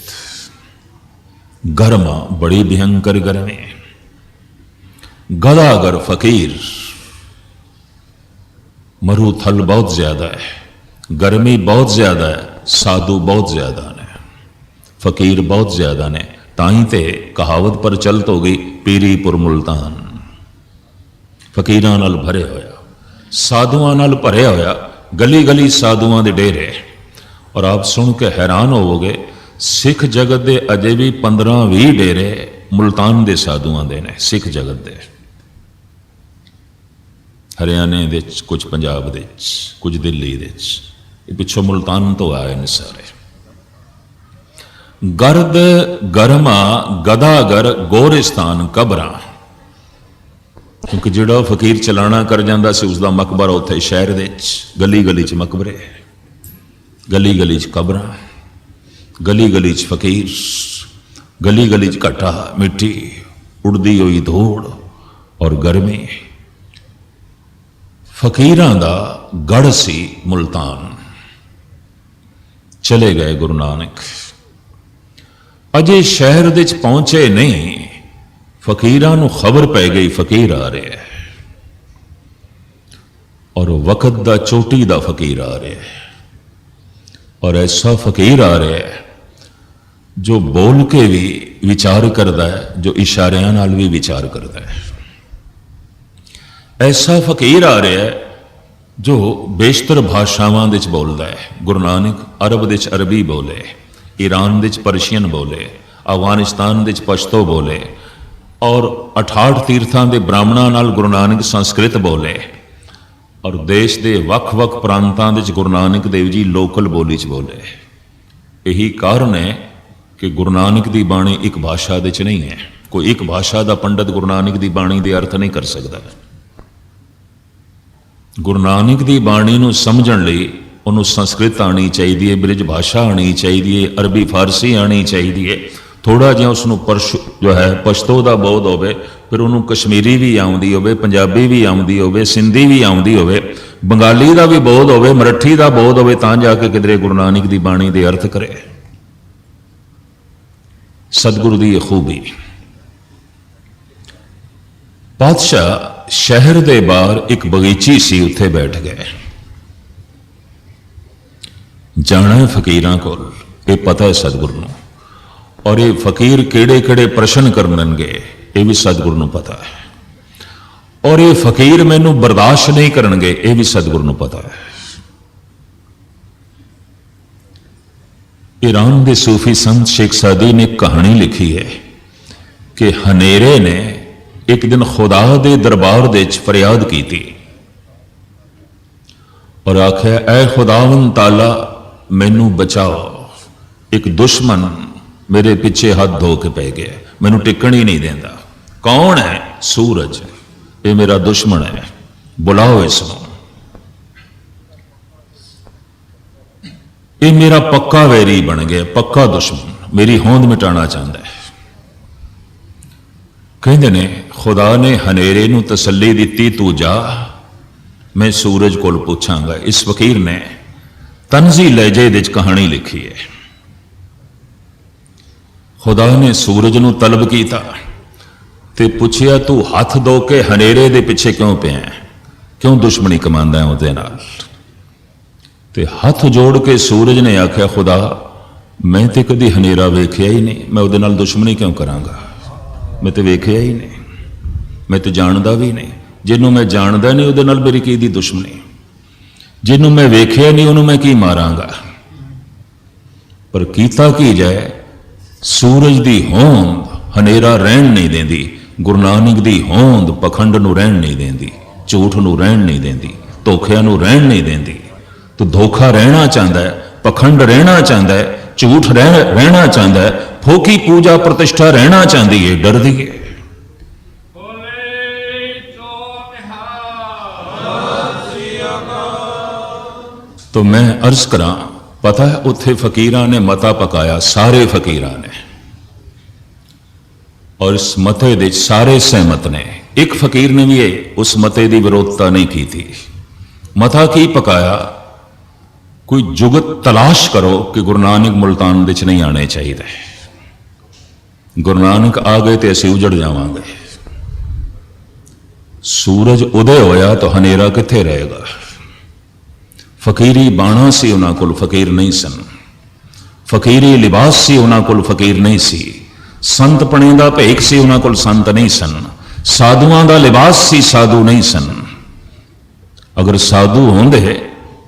Speaker 1: गर्मा बड़ी भयंकर गर्मी, गदागर फकीर, मरूथल बहुत ज्यादा है, गर्मी बहुत ज्यादा है, साधु बहुत ज्यादा ने, फकीर बहुत ज्यादा ने। ताई ते कहावत पर चलत हो गई, पीरीपुर मुल्तान। फकीरां नाल भरे होया, साधुआं नाल भरे होया, गली गली साधुआं दे डेरे। और आप सुन के हैरान होवोगे, सिख जगत दे अजे भी 15-20 डेरे मुल्तान दे साधुआं दे ने। सिख जगत दे हरियाणे दे, कुछ पंजाब दे, कुछ दिल्ली दे, पिछों मुल्तान तो आए ने सारे। गर्द गरमा गदागर गोरिस्तान, कबरां, क्योंकि जिहड़ा फकीर चलाना कर जांदा सी उसका मकबरा उत्थे शहर दे, गली गली च मकबरे, गली गली च कबरां, गली गली च फकीर, गली गली च घटा मिट्टी, उड़दी हुई धूड़ और गर्मी। फकीरां दा गढ़ सी मुल्तान। चले गए गुरु नानक, अजे शहर दे च पहुंचे नहीं, फकीरां नूं खबर पै गई फकीर आ रहा है, और वक्त दा चोटी दा फकीर आ रहा है। और ऐसा फकीर आ रहा है जो बोल के भी विचार करता है, जो इशारियां नाल भी विचार करता है। ऐसा फकीर आ रहा है जो बेशतर भाषावां दे च बोलदा है। गुरु नानक अरब दे च अरबी बोले, ईरान दे च पर्शियन बोले, अफगानिस्तान दे च पश्तो बोले, और 68 तीर्थां दे ब्राह्मणां नाल गुरु नानक संस्कृत बोले, और देश के वख-वख प्रांतां दे च गुरु नानक देव जी लोकल बोली च बोले। यही कारण है कि गुरु नानक दी बाणी एक भाषा दे च नहीं है। कोई एक भाषा दा पंडित गुरु नानक दी बाणी दे अर्थ नहीं कर सकता। गुरु नानक दी बाणी नूं समझण लई उन्होंने संस्कृत आनी चाहिए, ब्रिज भाषा आनी चाहिए, अरबी फारसी आनी चाहिए, थोड़ा जिहा उसनूं जो है पश्तो दा बोध होवे, फिर उन्होंने कश्मीरी भी आउंदी होवे, पंजाबी भी आउंदी होवे, सिंधी भी आउंदी होवे, बंगाली का भी बोध होवे, मराठी का बोध होवे, तां जाके किधरे गुरु नानक दी बाणी दे अर्थ करे। सतगुरु दी खूबी। पातशाह शहर दे बाहर एक बगीची सी, उत्थे बैठ गए। जाना है फकीरां कोल, ये पता है सतगुरु नूं, और ये फकीर केड़े केड़े प्रश्न करनगे ये भी सतगुरु नूं पता है, और ये फकीर मैनू बर्दाश्त नहीं करनगे ये भी सतगुरु नूं पता है। ईरान के सूफी संत शेख सादी ने एक कहानी लिखी है कि हनेरे ने एक दिन खुदा दे दरबार दे च फरियाद की थी और आख्या, ऐ खुदावन ताला मैनू बचाओ, एक दुश्मन मेरे पिछे हाथ धो के पै गया, मैनू टिकण ही नहीं देता। कौन है? सूरज, ये मेरा दुश्मन है, बुलाओ इसको। ये मेरा पक्का वैरी बन गया, पक्का दुश्मन, मेरी होंद मिटाना चाहता है। कहते ने खुदा ने हनेरे नू तसल्ली दी, तू जा, मैं सूरज कोल पूछांगा। इस फकीर ने तंजी लहजे दे कहानी लिखी है। खुदा ने सूरज नू तलब किया ते पूछया, तू हाथ धो के हनेरे दे पिछे क्यों पे है, क्यों दुश्मनी कमांदा है उहदे नाल? ते हाथ जोड़ के सूरज ने आख्या, खुदा मैं तो कदी हनेरा वेख्या ही नहीं, मैं उहदे नाल दुश्मनी क्यों करांगा, मैं तो वेख्या ही नहीं, मैं तो जानदा भी नहीं। जिन्हों मैं जानदा नहीं उहदे नाल मेरी की दी दुश्मनी, जिन्हों मैं वेख्या नहीं उन्होंने मैं की मारांगा। पर कीता की जाए, सूरज दी होंद हनेरा रहन नहीं देंदी, गुरु नानक दी होंद पखंड नूं रहन नहीं देंदी, झूठ नूं रहन नहीं देंदी, धोखिਆਂ नूं रहन नहीं देंदी। तो धोखा रहना चाहता है, पखंड रहना चाहता है, झूठ रहना चाहता है, फोकी पूजा प्रतिष्ठा रहना चाहती है, डरदी है। तो मैं अर्ज करा, पता है उत्थे फकीरां ने मता पकाया, सारे फकीरां ने, और इस मते दे सारे सहमत ने। एक फकीर ने भी उस मते की विरोधता नहीं की थी। मता की पकाया, कोई जुगत तलाश करो कि गुरु नानक मुल्तान दे नहीं आने चाहिए। गुरु नानक आ गए तो असीं उजड़ जावांगे। सूरज उदय होया तो हनेरा कित्थे रहेगा। फकीरी बाणा सी उन्हां कोल, फकीर नहीं सन। फकीरी लिबास सी उन्हां कोल, फकीर नहीं सी। संत पणे दा भेख सी उन्हां कोल, संत नहीं सन। साधुआं दा लिबास सी, साधु नहीं सन। अगर साधु होंदे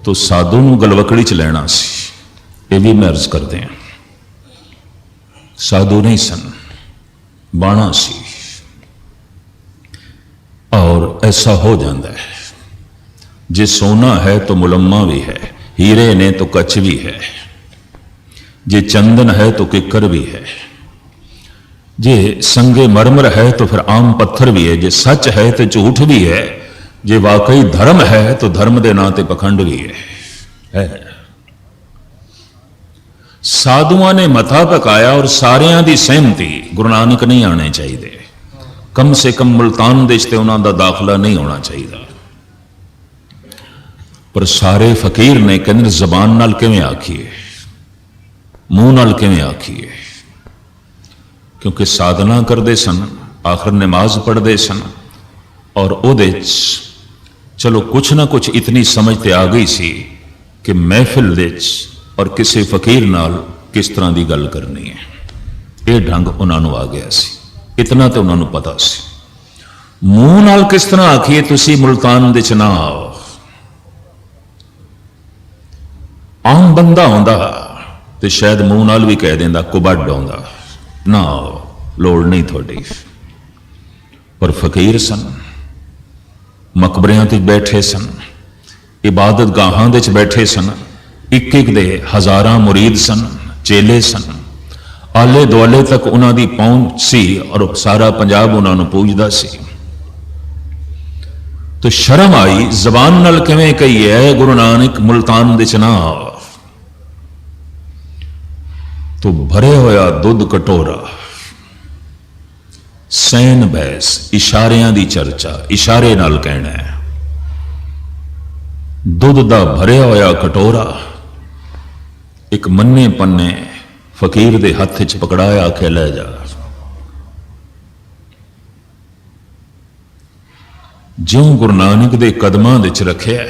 Speaker 1: तो साधु नूं गलवकड़ी च लैणा सी। ये भी मैं अर्ज करते हैं, साधु नहीं सन, बाणा सी। और ऐसा हो जाता है, जे सोना है तो मुलम्मा भी है, हीरे ने तो कच भी है, जे चंदन है तो किक्कर भी है, जे संगे मरमर है तो फिर आम पत्थर भी है, जे सच है तो झूठ भी है, जे वाकई धर्म है तो धर्म के नां ते पखंड भी है। साधुआं ने मता पकाया और सारियां दी सहमति, गुरु नानक नहीं आने चाहिए। कम से कम मुल्तान देश ते उन्हां दा दाखला नहीं होना चाहिए। पर सारे फकीर ने कहते जबान नाल किवें आखिए, मूंह नाल किवें आखिए, क्योंकि साधना करते सन, आखिर नमाज पढ़ते सन, और उहदे चलो कुछ ना कुछ इतनी समझ ते आ गई सी कि महफिल दे और किसी फकीर नाल किस तरह की गल करनी है। यह ढंग उन्होंने आ गया सी, इतना तो उन्होंने पता सी। मूंह नाल किस तरह आखिए तुसी मुल्तान दे च ना आओ। आम बंदा होंदा तो शायद मूंह नाल भी कह देंदा, कुबड़ आउंदा, ना आओ, लोड़ नहीं थोड़ी। पर फकीर सन, मकबरियां ते बैठे सन, इबादत गाहां दे बैठे सन, एक एक दे हजारां मुरीद सन, चेले सन, आले दुआले तक उन्हां दी पहुंच सी और सारा पंजाब उन्हां नूं पूजदा सी। तो शर्म आई, जबान नाल किवें कहिए गुरु नानक मुल्तान दे च ना आओ। तो भरे होया दुध कटोरा, सैन बहस, इशारियां दी चर्चा, इशारे नाल कहना है। दुध दा भरिया होया कटोरा एक मन्ने पन्ने फकीर दे हथ च पकड़ाया, आखे लै जा। ज्यों गुरु नानक दे कदमां दे च रखिया।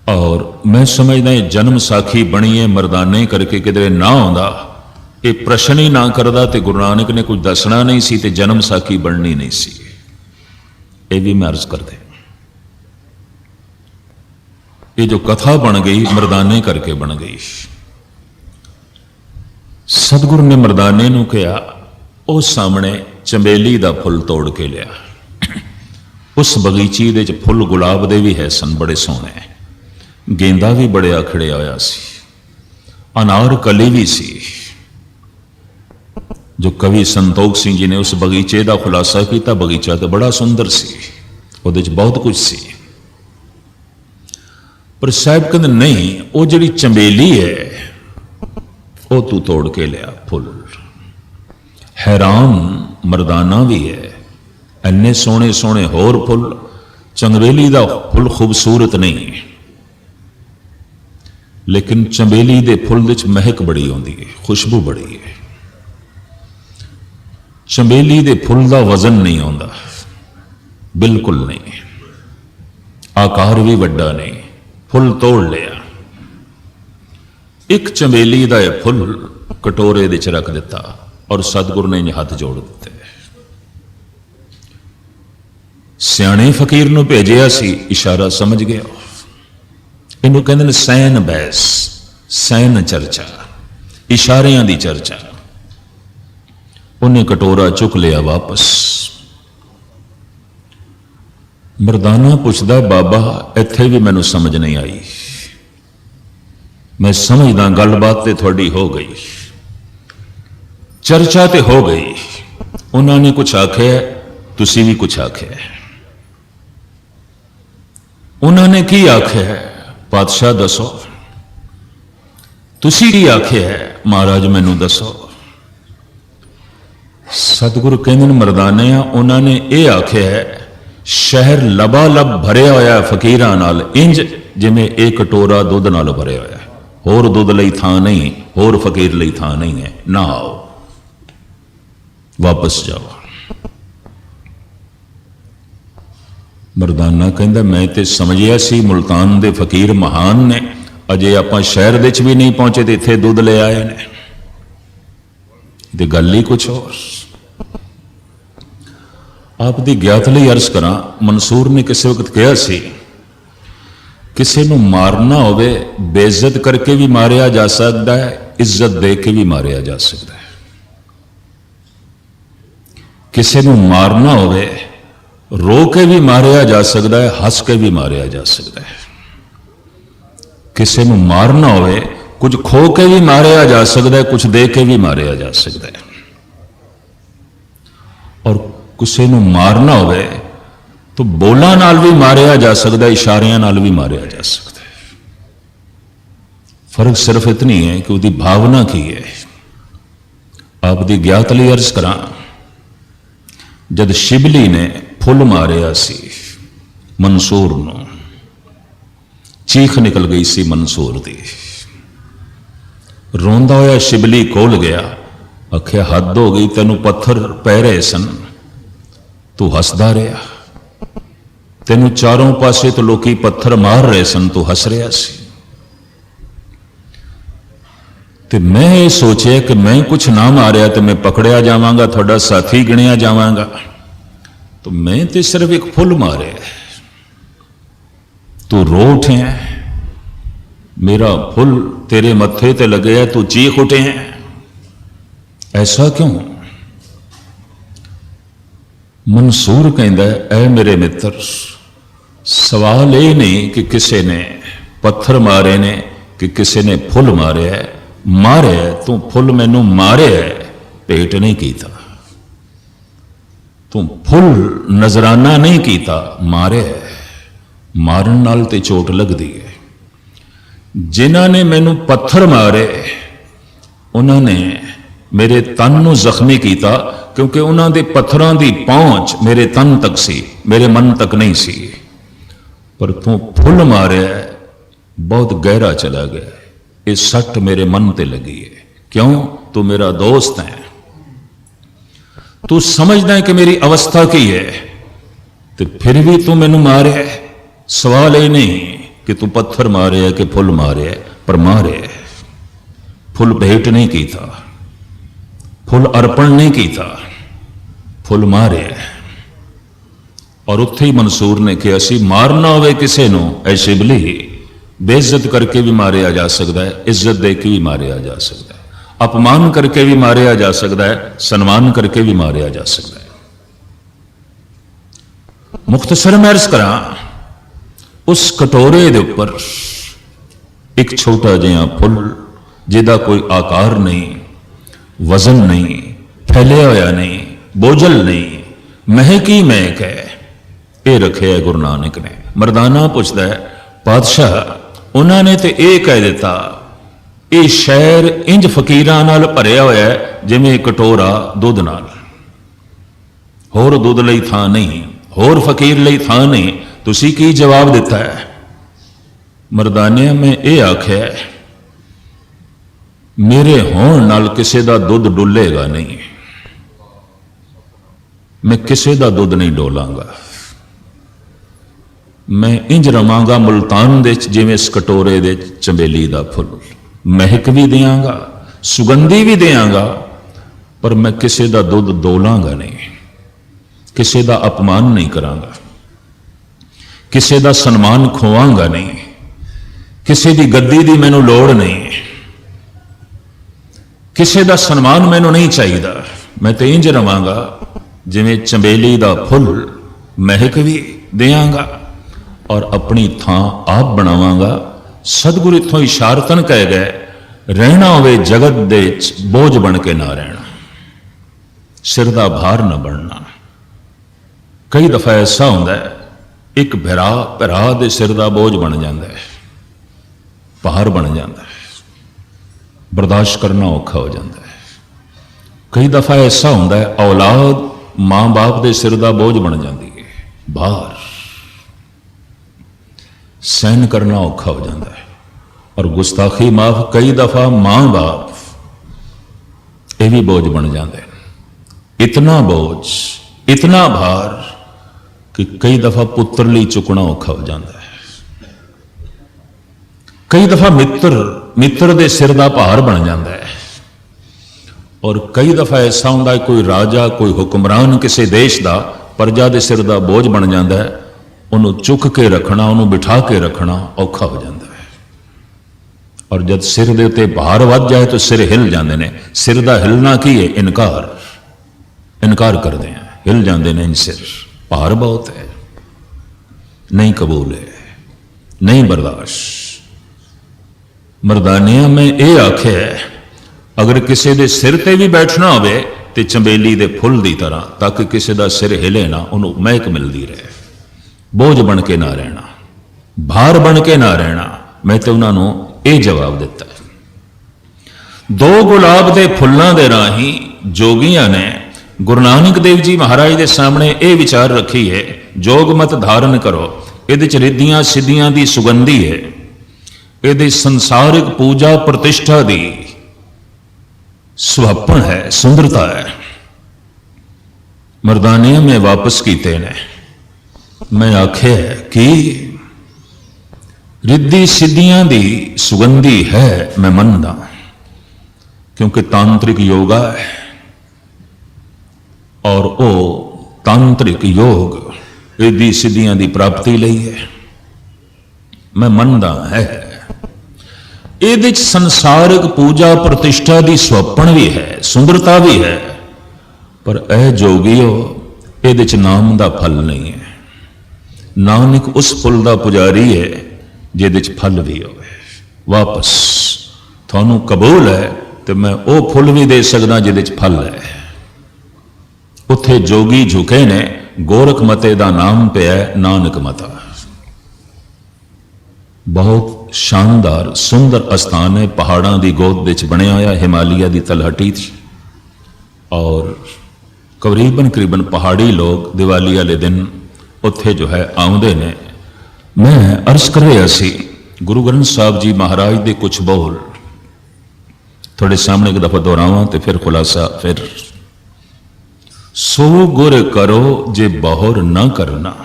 Speaker 1: और मैं समझदा जन्म साखी बनी है, मरदाने करके किधरे ना आउंदा, ये प्रश्न ही ना करदा ते गुरु नानक ने कुछ दसना नहीं सी, ते जन्म साखी बननी नहीं सी। ये भी मैं अर्ज कर दे, ये जो कथा बन गई मरदाने करके बन गई। सतगुरु ने मरदाने नूं कहा, उस सामने चंबेली दा फुल तोड़ के लिया। उस बगीची दे च फुल गुलाब दे भी है सन, बड़े सोहने, गेंदा भी बड़े खड़िया होया सी, अनार कली भी सी। जो कवि संतोख सिंह जी ने उस बगीचे का खुलासा किया, बगीचा तो बड़ा सुंदर सी, उहदे च बहुत कुछ सी। पर साहब कहते नहीं, वो जिहड़ी चंबेली है वो तू तोड़ के लिया फुल। हैरान मरदाना भी है, इन्ने सोहने सोहने होर फुल, चंबेली का फुल खूबसूरत नहीं, लेकिन चंबेली के फुल विच महक बड़ी आउंदी है, खुशबू बड़ी है। चंबेली के फुल का वजन नहीं आता, बिल्कुल नहीं, आकार भी वड्डा नहीं। फुल तोड़ लिया, एक चंबेली का फुल कटोरे दे च रख दिता और सतगुरु ने हाथ जोड़ दिते। सियाणे फकीर नूं भेजिया सी, इशारा समझ गया। इनू कहते हैं सैन बहस, सैन चर्चा, इशारियां दी चर्चा। उन्हें कटोरा चुक लिया वापस। मरदाना पूछदा, बाबा इत्थे भी मैनू समझ नहीं आई, मैं समझदा गलबात ते थोड़ी हो गई, चर्चा ते हो गई, उन्होंने कुछ आख्या, तुसी भी कुछ आख्या। उन्होंने की आख्या है? पातशाह दसो, तुसी की आख्या है? महाराज मैनू दसो। सतगुरु कहते मरदाने उन्होंने ये आख्या है, शहर लबा लब भरिया होया फकीरां नाल, इंज जिमें एक कटोरा दुध नाल भरिया होया, होर दुध लई थां नहीं, होर फकीर लई थां नहीं है, ना आओ वापस जाओ। मरदाना कहता मैं तो समझिया सी मुल्तान दे फकीर महान ने, अजे आपां शहर दे च भी नहीं पहुंचे तो इत्थे दुध ले आए ने, ते गल ही कुछ होर। आप दी ज्ञात लई अर्ज करा, मंसूर ने किसी वक्त कहा सी, किसी नूं मारना होवे बेइज्जत करके भी मारिया जा सकता है, इज्जत दे के भी मारिया जा सकता है। किसी नूं मारना होवे रो के भी मारिया जा सकता है, हंस के भी मारिया जा सकता है। किसी नूं मारना होवे कुछ खो के भी मारिया जा सकता है, कुछ दे के भी मारिया जा सकता है। और किसी नूं मारना होवे तो बोलां नाल भी मारिया जा सकता है, इशारियां नाल भी मारिया जा सकता है। फर्क सिर्फ इतनी है कि उसकी भावना की है। आप दी ज्ञात लई अर्ज करा, जद शिबली ने फुल मारिया सी मंसूर नूं, चीख निकल गई सी मंसूर दी। रोंदा होया शिबली कोल गया, आख्या हद हो गई, तेनू पत्थर पै रहे सन, तू हसदा रहा, तेनू चारों पासे तो लोकी पत्थर मार रहे सन, तू हस रहा सी। ते मैं ये सोचा कि मैं कुछ ना मारिया तो मैं पकड़िया जावांगा, थोड़ा साथी गिणिया जावांगा, तो मैं तो सिर्फ एक फुल मारे, तू रो उठे हैं, मेरा फुल तेरे मत्थे ते लगे है, तू चीख उठे हैं, ऐसा क्यों? मंसूर कहता है, ऐ मेरे मित्र, सवाल ये नहीं कि किसी ने पत्थर मारे ने कि किसी ने फुल मारे है, मारे तू फुल मैनू मारे है, भेट नहीं कीता, तू फुल नजराना नहीं कीता, मारे है, मारन नाल ते चोट लगती है। जिन्हां ने मैनू पत्थर मारे उन्होंने मेरे तन नू जख्मी किया, क्योंकि उन्हां दे पत्थरां दी पहुंच मेरे तन तक सी, मेरे मन तक नहीं सी। पर तू फुल मारे बहुत गहरा चला गया, ये सट मेरे मन ते लगी है। क्यों? तू मेरा दोस्त है, तू समझदा है कि मेरी अवस्था की है, तो फिर भी तू मैनू मारे। सवाल ये नहीं कि तू पत्थर मारे है कि फुल मारे है, पर मारे। फुल भेंट नहीं कीता, फुल अर्पण नहीं कीता, फुल मारे। और उत्थे ही मंसूर ने कहा सी, मारना होवे किसे नूं ऐ शिबली, बेइज्जत करके भी मारिया जा सकता है, इज्जत दे के भी मारिया जा सकता है, अपमान करके भी मारिया जा सकता है, सन्मान करके भी मारिया जा सकता है। मुख्तसर मैं अर्ज करा, उस कटोरे दे उपर एक छोटा जिहा फुल जिहदा कोई आकार नहीं, वजन नहीं, फैलिया होया नहीं, बोझल नहीं, महक ही महक है, ये रखे है गुरु नानक ने। मरदाना पूछता है, पातशाह उन्होंने तो यह कह दिता, ये शहर इंज फकीरां नाल भरिया होया है जिवें कटोरा दुध नाल, होर दुध लई थां नहीं, होर फकीर लई थां नहीं। तुसी की जवाब दिता है? मरदाने मैं ये आख्या, मेरे होण नाल किसी दा दुध डुलेगा नहीं, मैं किसी दा दुध नहीं डोलांगा, मैं इंज रवांगा मुल्तान दे जिवें इस कटोरे दे चंबेली दा फुल, महक भी देंगा, सुगंधी भी देंगा, पर मैं किसी दा दुध डोलांगा नहीं, किसी दा अपमान नहीं करांगा, किसी दा सन्मान खोवांगा नहीं, किसी दी गद्दी दी मैनू लोड़ नहीं, किसी दा सन्मान मैनू नहीं चाहिए। मैं तो इंज रवांगा जिवें चंबेली दा फुल, महक भी देंगा और अपनी थां आप बनावांगा। सतगुरु इत्थों इशारतन कह गए, रहना होवे जगत दे बोझ बन के ना रहना, सिर दा भार ना बनना। कई दफा ऐसा होंदा है एक भरा दे सिर दा बोझ बन जाता है, भार बन जाता है, बर्दाश्त करना औखा हो जाता है। कई दफा ऐसा होता है औलाद मां बाप के सिर का बोझ बन जाती है, भार सहन करना औखा हो जाता है। और गुस्ताखी माफ कई दफा मां बाप ये भी बोझ बन जाते हैं। इतना बोझ, इतना भार कि कई दफा पुत्र लिए चुकना औखा हो जाता है। कई दफा मित्र के सिर का भार बन जाता है। और कई दफा ऐसा होता है कोई राजा कोई हुक्मरान किसी देश का प्रजा के सिर का बोझ बन जाता है, उन्होंने चुक के रखना, उन्होंने बिठा के रखना औखा हो जाता है। और जब सिर के उत्ते भार वध जाए तो सिर हिल जाते हैं। सिर का हिलना की है? इनकार करते हैं, हिल जाते हैं सिर। भार बहुत है, नहीं कबूल है, नहीं बर्दाश्त। मरदानिया में यह आख्या है अगर किसी के सिर ते भी बैठना हो तो चंबेली के फुल की तरह, ताकि किसी का सिर हिले ना, उन्होंने महक मिलती रहे। बोझ बन के ना रहना, भार बन के ना रहना। मैं तो उन्होंने ये जवाब दिता। दो गुलाब के फुलों के राही जोगियां ने गुरु नानक देव जी महाराज के सामने ये विचार रखी है, जोग मत धारण करो, ये रिद्धियां सिद्धियां की सुगंधी है, ये संसारिक पूजा प्रतिष्ठा की सुहपन है, सुंदरता है। मरदानिया में वापस किते ने मैं आख्या कि रिद्धि सिद्धियां की सुगंधी है, मैं मनदा, क्योंकि तांत्रिक योगा है और वो तांत्रिक योग रिद्धि सिद्धियां की प्राप्ति लई है, मैं मनदा है। ये संसारिक पूजा प्रतिष्ठा की सुहपन भी है, सुंदरता भी है, पर ए जोगियो ये नाम का फल नहीं है। नानक उस फुल का पुजारी है जिहदे फल भी हो। वापस थानू कबूल है तो मैं वो फुल भी दे सकदा जिहदे फल है। उत्थे जोगी झुके ने, गोरख मते का नाम पे है नानक मता। बहुत शानदार सुंदर स्थान है, पहाड़ों की गोद विच बनया होया, हिमालय की तलहटी। और करीबन पहाड़ी लोग दिवाली वाले दिन उत्थे जो है आउंदे ने। मैं अर्ज कर रहा सी गुरु ग्रंथ साहब जी महाराज के कुछ बोल थोड़े सामने एक दफा दोहरावां तो फिर खुलासा। फिर सो गुर करो जे बहुर न करना,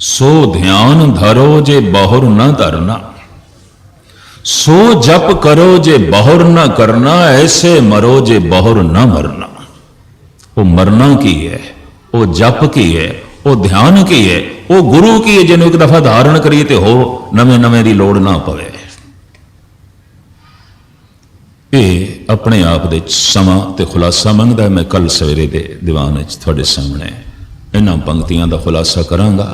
Speaker 1: सो ध्यान धरो जे बहुर न धरना, सो जप करो जे बहुर न करना, ऐसे मरो जे बहुर न मरना। वो मरना की है, वो जप की है, वो ध्यान की है, वो गुरु की है, जिन्हों एक दफा धारण करिए तो हो नवे नवे की लोड़ ना पवे। ये अपने आप दे समा ते खुलासा मंगदा है। मैं कल सवेरे दे दीवान थोड़े सामने इन्हां पंक्तियां दा खुलासा करांगा।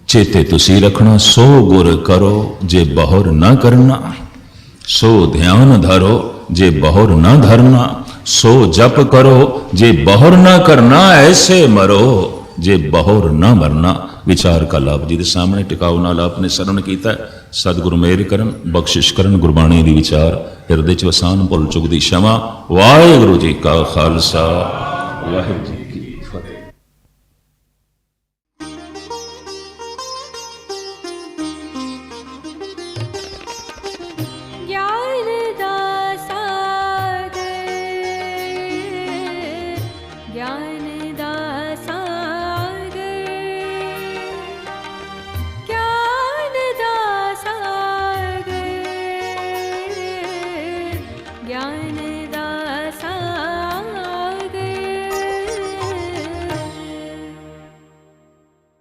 Speaker 1: चेते तुसी रखना, सो गुर करो जे बहुर न करना, सो ध्यान धरो जे बहुर न धरना, सो जप करो जे बहुर न करना, ऐसे मरो जे बहुर न मरना। विचार का लाभ जी के सामने टिकाऊ नाल आपने सरन किया। सतगुरु मेहर करन, बख्शिश करन, गुरबाणी दी विचार हिरदे च वसान, भुल चुक दी क्षमा। वाहिगुरू जी का खालसा, वाहिगुरू जी।